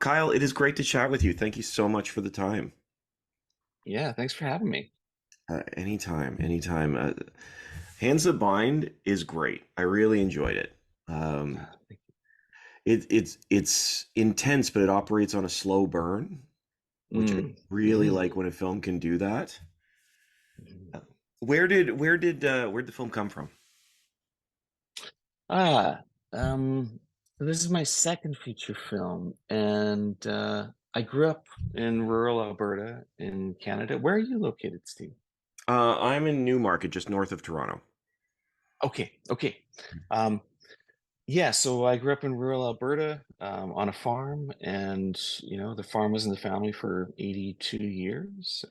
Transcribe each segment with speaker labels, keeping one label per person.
Speaker 1: Kyle, it is great to chat with you. Thank you so much for the time.
Speaker 2: Yeah, thanks for having me.
Speaker 1: Anytime, anytime. Hands That Bind is great. I really enjoyed it. Um, it's intense, but it operates on a slow burn, which I
Speaker 2: Mm.
Speaker 1: really
Speaker 2: Hmm.
Speaker 1: like when a film can do that. Where'd the film come from?
Speaker 2: Ah, um, so this is my second feature film, and I grew up in rural Alberta in Canada. Where are you located, Steve?
Speaker 1: I'm in Newmarket, just north of Toronto.
Speaker 2: Okay, okay. Um, yeah, so I grew up in rural Alberta on a farm, and the farm was in the family for 82 years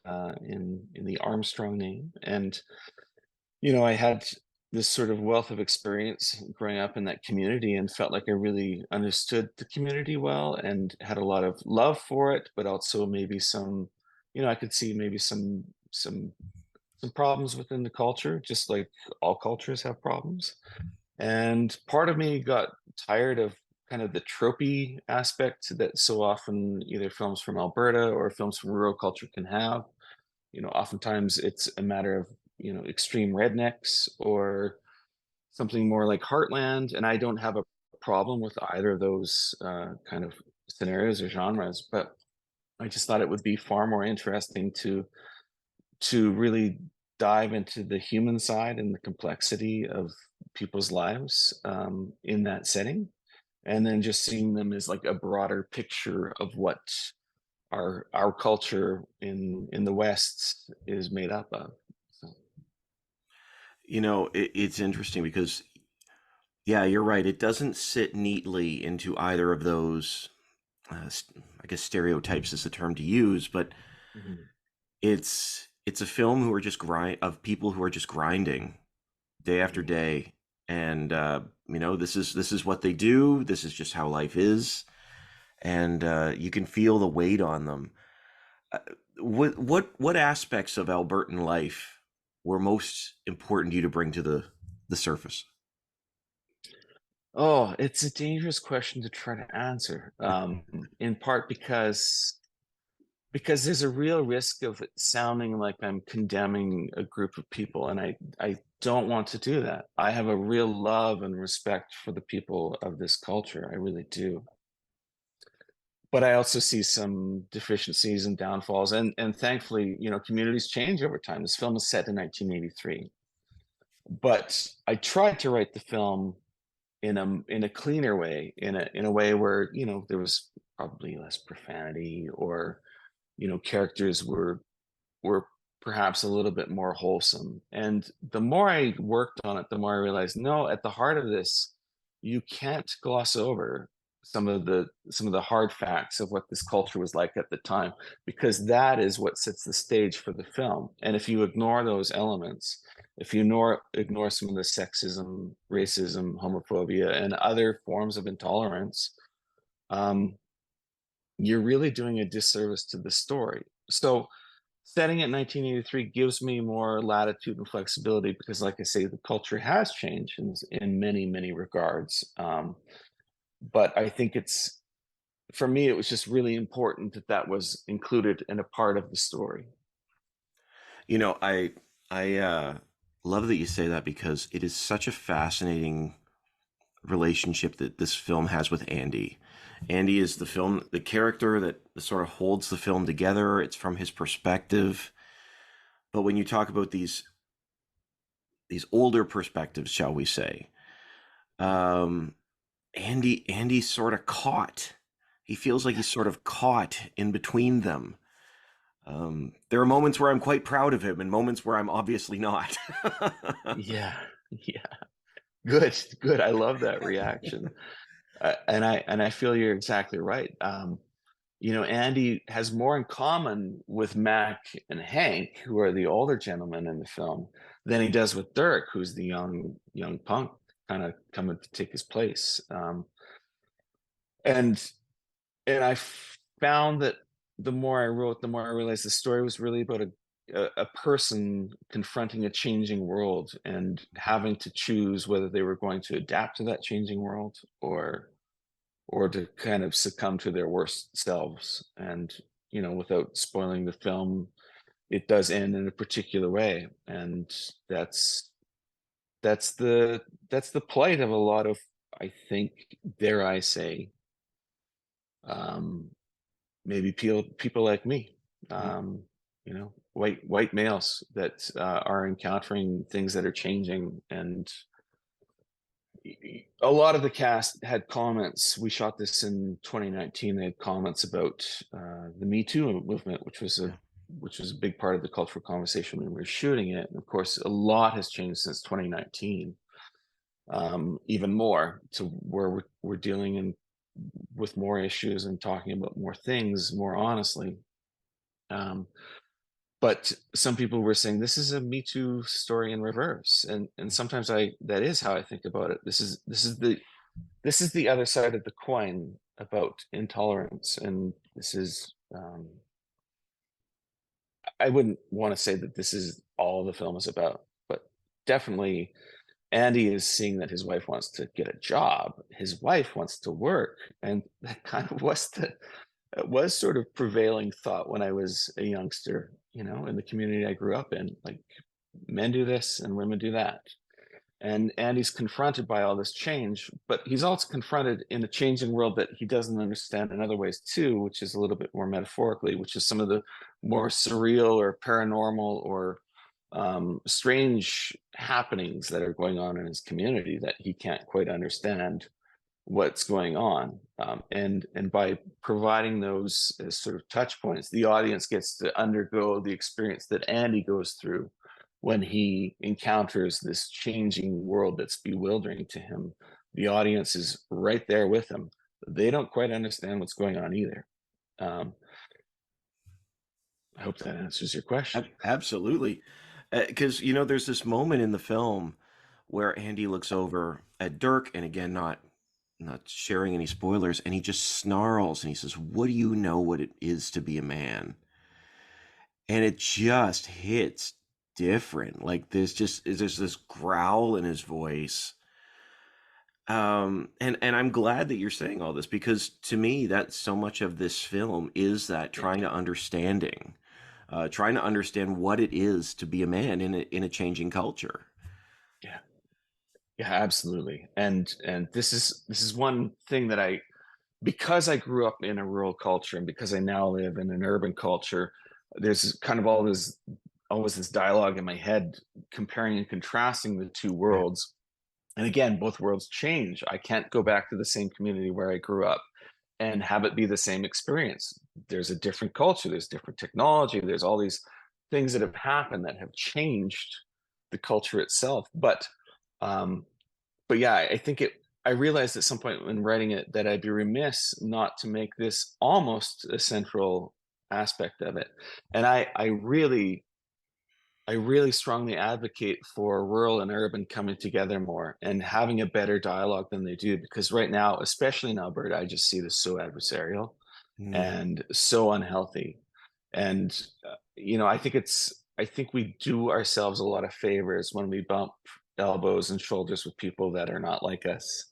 Speaker 2: in the Armstrong name, and I had this sort of wealth of experience growing up in that community and felt like I really understood the community well and had a lot of love for it, but also maybe I could see maybe some problems within the culture, just like all cultures have problems. And part of me got tired of kind of the tropey aspect that so often either films from Alberta or films from rural culture can have. Oftentimes it's a matter of, extreme rednecks or something more like Heartland. And I don't have a problem with either of those kind of scenarios or genres, but I just thought it would be far more interesting to really dive into the human side and the complexity of people's lives in that setting, and then just seeing them as like a broader picture of what our culture in the West is made up of. So,
Speaker 1: It's interesting because, yeah, you're right. It doesn't sit neatly into either of those. I guess stereotypes is the term to use, but
Speaker 2: mhm.
Speaker 1: it's a film who are just grind of people who are just grinding day after
Speaker 2: Mhm.
Speaker 1: day, and this is what they do. This is just how life is, and you can feel the weight on them. Uh, what aspects of Albertan life were most important to you to bring to the surface?
Speaker 2: Oh, it's a dangerous question to try to answer. In part because there's a real risk of it sounding like I'm condemning a group of people, and I don't want to do that. I have a real love and respect for the people of this culture. I really do. But I also see some deficiencies and downfalls, and thankfully, communities change over time. This film is set in 1983, but I tried to write the film in a cleaner way, in a way where there was probably less profanity, or characters were perhaps a little bit more wholesome. And the more I worked on it, the more I realized, no, at the heart of this, you can't gloss over some of the hard facts of what this culture was like at the time, because that is what sets the stage for the film. And if you ignore those elements, if you ignore some of the sexism, racism, homophobia, and other forms of intolerance, um, you're really doing a disservice to the story. So setting it 1983 gives me more latitude and flexibility because, like I say, the culture has changed in many, many regards. But I think for me, it was just really important that that was included and a part of the story.
Speaker 1: I love that you say that because it is such a fascinating relationship that this film has with Andy. Andy is the character that sort of holds the film together. It's from his perspective. But when you talk about these older perspectives, shall we say, um, Andy's sort of caught. He feels like he's sort of caught in between them. There are moments where I'm quite proud of him, and moments where I'm obviously not.
Speaker 2: Yeah, yeah, good, good. I love that reaction, and I feel you're exactly right. Andy has more in common with Mac and Hank, who are the older gentlemen in the film, than he does with Dirk, who's the young punk, kind of coming to take his place. And I found that the more I wrote, the more I realized the story was really about a person confronting a changing world and having to choose whether they were going to adapt to that changing world, or or to kind of succumb to their worst selves. And, without spoiling the film, it does end in a particular way. And that's that's the that's the plight of a lot of, I think, dare I say, um, maybe people like me,
Speaker 1: Mm.
Speaker 2: white males that are encountering things that are changing. And a lot of the cast had comments. We shot this in 2019. They had comments about the Me Too movement,
Speaker 1: Yeah.
Speaker 2: which was a big part of the cultural conversation when we were shooting it. And of course, a lot has changed since 2019, even more, to where we're dealing with more issues and talking about more things more honestly. Um, but some people were saying this is a Me Too story in reverse, and sometimes I that is how I think about it. This is the other side of the coin about intolerance, and this is I wouldn't want to say that this is all the film is about, but definitely Andy is seeing that his wife wants to get a job, his wife wants to work, and that kind of was the it was sort of prevailing thought when I was a youngster, in the community I grew up in. Like, men do this and women do that. And he's confronted by all this change, but he's also confronted in a changing world that he doesn't understand in other ways too, which is a little bit more metaphorically, which is some of the more surreal or paranormal or strange happenings that are going on in his community that he can't quite understand what's going on. And by providing those as sort of touch points, the audience gets to undergo the experience that Andy goes through when he encounters this changing world that's bewildering to him. The audience is right there with him. They don't quite understand what's going on either. Um, I hope that answers your question.
Speaker 1: Absolutely. Because, there's this moment in the film where Andy looks over at Dirk, and again, not sharing any spoilers, and he just snarls and he says, "What do you know what it is to be a man?" And it just hits different. Like there's this growl in his voice. And I'm glad that you're saying all this, because to me, that's so much of this film is that trying to understand what it is to be a man in a changing culture.
Speaker 2: Yeah, yeah, absolutely. And this is one thing that because I grew up in a rural culture and because I now live in an urban culture, there's kind of always this dialogue in my head comparing and contrasting the two
Speaker 1: Yeah.
Speaker 2: worlds. And again, both worlds change. I can't go back to the same community where I grew up and have it be the same experience. There's a different culture, there's different technology, there's all these things that have happened that have changed the culture itself. Um, but yeah, I think I realized at some point when writing it that I'd be remiss not to make this almost a central aspect of it. And I really strongly advocate for rural and urban coming together more and having a better dialogue than they do, because right now, especially in Alberta, I just see this so adversarial
Speaker 1: Mm.
Speaker 2: and so unhealthy. And I think we do ourselves a lot of favors when we bump elbows and shoulders with people that are not like us.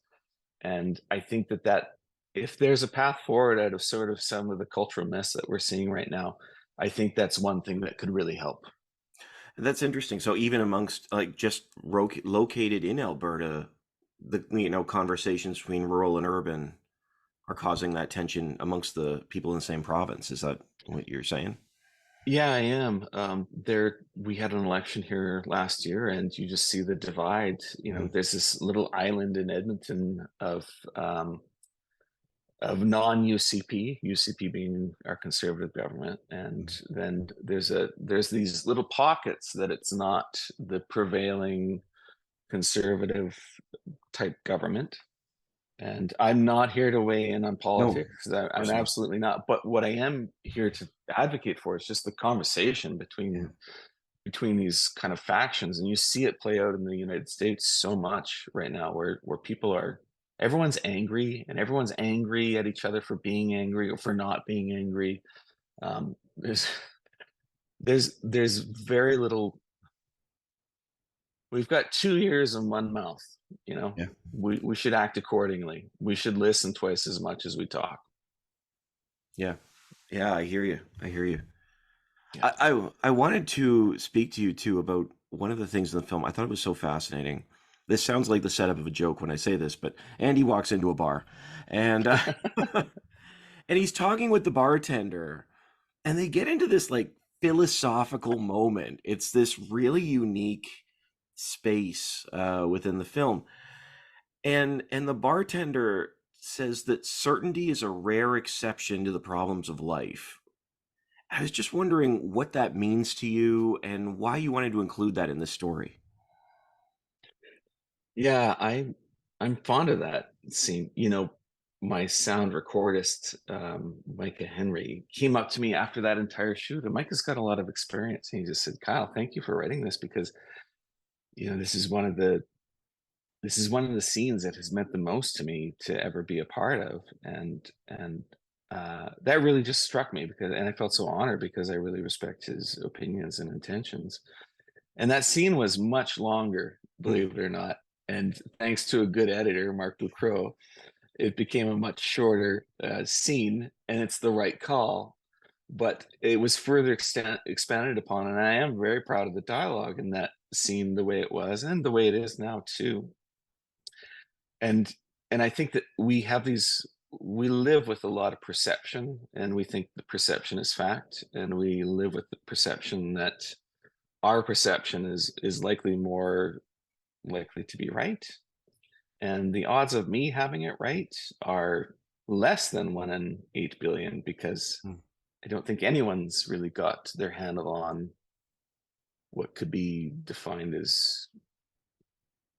Speaker 2: And I think that if there's a path forward out of sort of some of the cultural mess that we're seeing right now, I think that's one thing that could really help.
Speaker 1: That's interesting. So even amongst like just located in Alberta, the conversations between rural and urban are causing that tension amongst the people in the same province. Is that what you're saying?
Speaker 2: Yeah, I am. We had an election here last year, and you just see the divide.
Speaker 1: Mm.
Speaker 2: There's this little island in Edmonton of non-UCP, UCP being our conservative government, and then there's these little pockets that it's not the prevailing conservative type government. And I'm not here to weigh in on
Speaker 1: No, of
Speaker 2: politics. I'm
Speaker 1: course not.
Speaker 2: absolutely not. But what I am here to advocate for is just the conversation
Speaker 1: Yeah.
Speaker 2: between these kind of factions. And you see it play out in the United States so much right now, where everyone's angry, and everyone's angry at each other for being angry or for not being angry. There's there's very little. We've got two ears and one mouth, You know,
Speaker 1: Yeah.
Speaker 2: we should act accordingly. We should listen twice as much as we talk.
Speaker 1: Yeah. Yeah, I hear you. I hear you.
Speaker 2: Yeah.
Speaker 1: I wanted to speak to you too about one of the things in the film. I thought it was so fascinating. This sounds like the setup of a joke when I say this, but Andy walks into a bar, and and he's talking with the bartender, and they get into this like philosophical moment. It's this really unique space within the film, and the bartender says that certainty is a rare exception to the problems of life. I was just wondering what that means to you and why you wanted to include that in the story.
Speaker 2: Yeah, I'm fond of that scene. You know, my sound recordist, Micah Henry, came up to me after that entire shoot, and Micah's got a lot of experience. And he just said, "Kyle, thank you for writing this because this is one of the scenes that has meant the most to me to ever be a part of." And that really just struck me because, and I felt so honored because I really respect his opinions and intentions. And that scene was much longer,
Speaker 1: Mm.
Speaker 2: believe it or not. And thanks to a good editor, Mark Lucro, it became a much shorter scene, and it's the right call. But it was further expanded upon, and I am very proud of the dialogue in that scene, the way it was, and the way it is now too. And I think that we live with a lot of perception, and we think the perception is fact, and we live with the perception that our perception is likely more likely to be right, and the odds of me having it right are less than 1 in 8 billion, because
Speaker 1: Mm.
Speaker 2: I don't think anyone's really got their handle on what could be defined as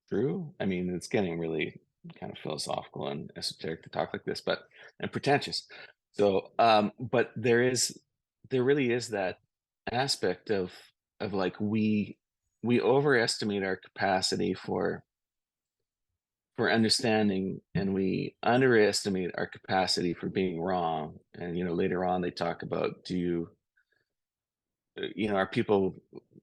Speaker 2: true. I mean, it's getting really kind of philosophical and esoteric to talk like this, but and pretentious. So, but there really is that aspect of like we overestimate our capacity for understanding, and we underestimate our capacity for being wrong. And later on they talk about, do you are people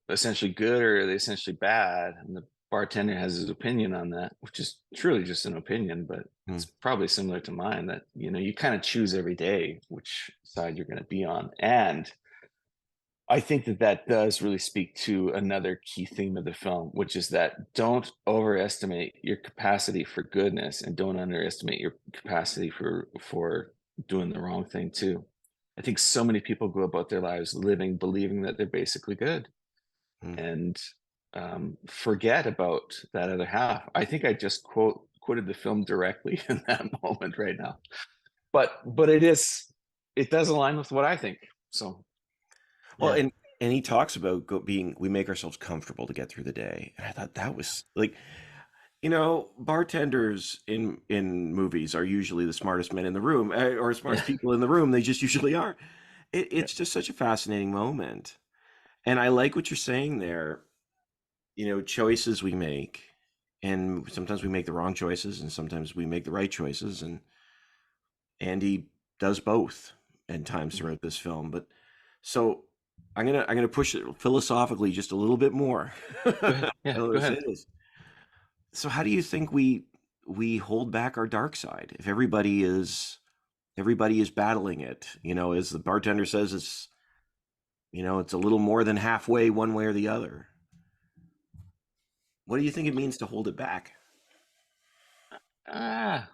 Speaker 2: essentially good, or are they essentially bad? And the bartender has his opinion on that, which is truly just an opinion, but it's
Speaker 1: Mm.
Speaker 2: probably similar to mine, that you kind of choose every day which side you're going to be on. And I think that that does really speak to another key theme of the film, which is that don't overestimate your capacity for goodness, and don't underestimate your capacity for doing the wrong thing too. I think so many people go about their lives living believing that they're basically good,
Speaker 1: Mm.
Speaker 2: and forget about that other half. I think I just quoted the film directly in that moment right now, but it does align with what I think. So
Speaker 1: Well,
Speaker 2: yeah.
Speaker 1: and he talks about being we make ourselves comfortable to get through the day, and I thought that was like, bartenders in movies are usually the smartest men in the room, or smartest people in the room. They just usually are.
Speaker 2: Yeah.
Speaker 1: It's just such a fascinating moment, and I like what you're saying there. Choices we make, and sometimes we make the wrong choices, and sometimes we make the right choices, and Andy does both at times
Speaker 2: Mhm.
Speaker 1: throughout this film. But so I'm gonna push it philosophically just a little bit more.
Speaker 2: Go ahead. Yeah,
Speaker 1: I'll
Speaker 2: go
Speaker 1: say
Speaker 2: ahead.
Speaker 1: this. So how do you think we hold back our dark side if everybody is battling it? As the bartender says, it's a little more than halfway one way or the other. What do you think it means to hold it back?
Speaker 2: Ah,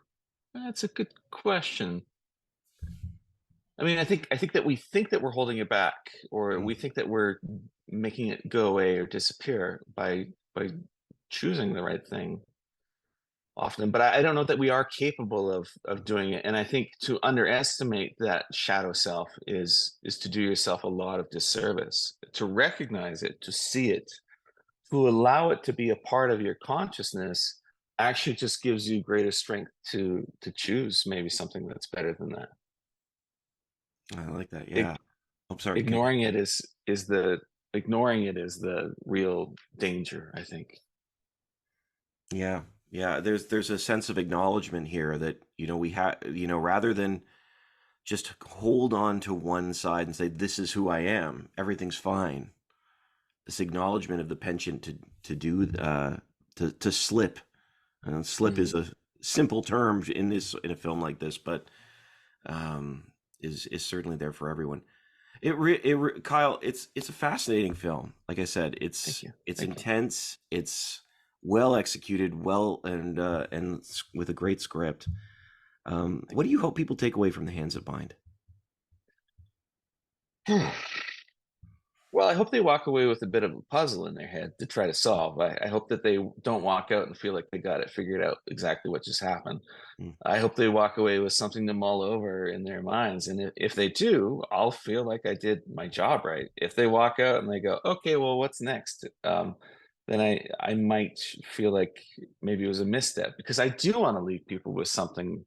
Speaker 2: that's a good question. I mean, I think that we think that we're holding it back, or
Speaker 1: Mm.
Speaker 2: we think that we're making it go away or disappear by choosing the right thing often. But I don't know that we are capable of doing it. And I think to underestimate that shadow self is to do yourself a lot of disservice. To recognize it, to see it, to allow it to be a part of your consciousness actually just gives you greater strength to choose maybe something that's better than that.
Speaker 1: I like that. Yeah.
Speaker 2: Ig-
Speaker 1: I'm sorry.
Speaker 2: ignoring it is the ignoring it is the real danger, I think.
Speaker 1: Yeah. Yeah. There's a sense of acknowledgement here that, we have, rather than just hold on to one side and say, this is who I am, everything's fine. This acknowledgement of the penchant to do, to slip, Slip is
Speaker 2: Mhm.
Speaker 1: a simple term in a film like this, but is certainly there for everyone. Kyle, it's a fascinating film. Like I said,
Speaker 2: Thank you.
Speaker 1: it's
Speaker 2: Thank you.
Speaker 1: intense. It's well executed, with a great script.
Speaker 2: Thank
Speaker 1: What do you hope people take away from The Hands of Mind?
Speaker 2: you. Well, I hope they walk away with a bit of a puzzle in their head to try to solve. I hope that they don't walk out and feel like they got it figured out exactly what just happened.
Speaker 1: Mm.
Speaker 2: I hope they walk away with something to mull over in their minds. And if they do, I'll feel like I did my job right. If they walk out and they go, okay, well, what's next? Then I might feel like maybe it was a misstep, because I do want to leave people with something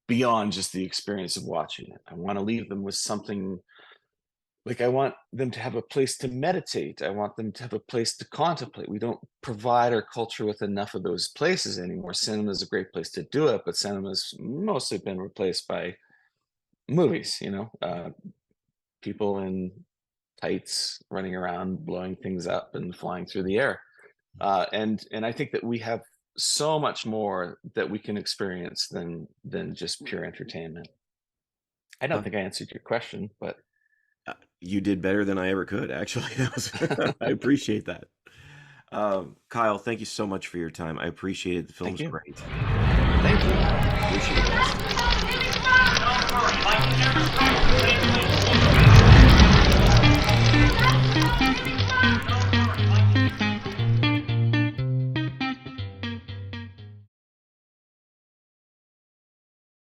Speaker 2: beyond just the experience of watching it. I want to leave them with something. Like, I want them to have a place to meditate. I want them to have a place to contemplate. We don't provide our culture with enough of those places anymore. Cinema is a great place to do it, but cinema's mostly been replaced by movies, people in tights running around, blowing things up and flying through the air. And I think that we have so much more that we can experience than just pure entertainment. I don't
Speaker 1: Uh,
Speaker 2: think I answered your question, but
Speaker 1: you did better than I ever could, actually. I appreciate that. Kyle, thank you so much for your time. I appreciate it. The
Speaker 2: thank
Speaker 1: film's
Speaker 2: you.
Speaker 1: great.
Speaker 2: Thank you.
Speaker 1: Wish you the best.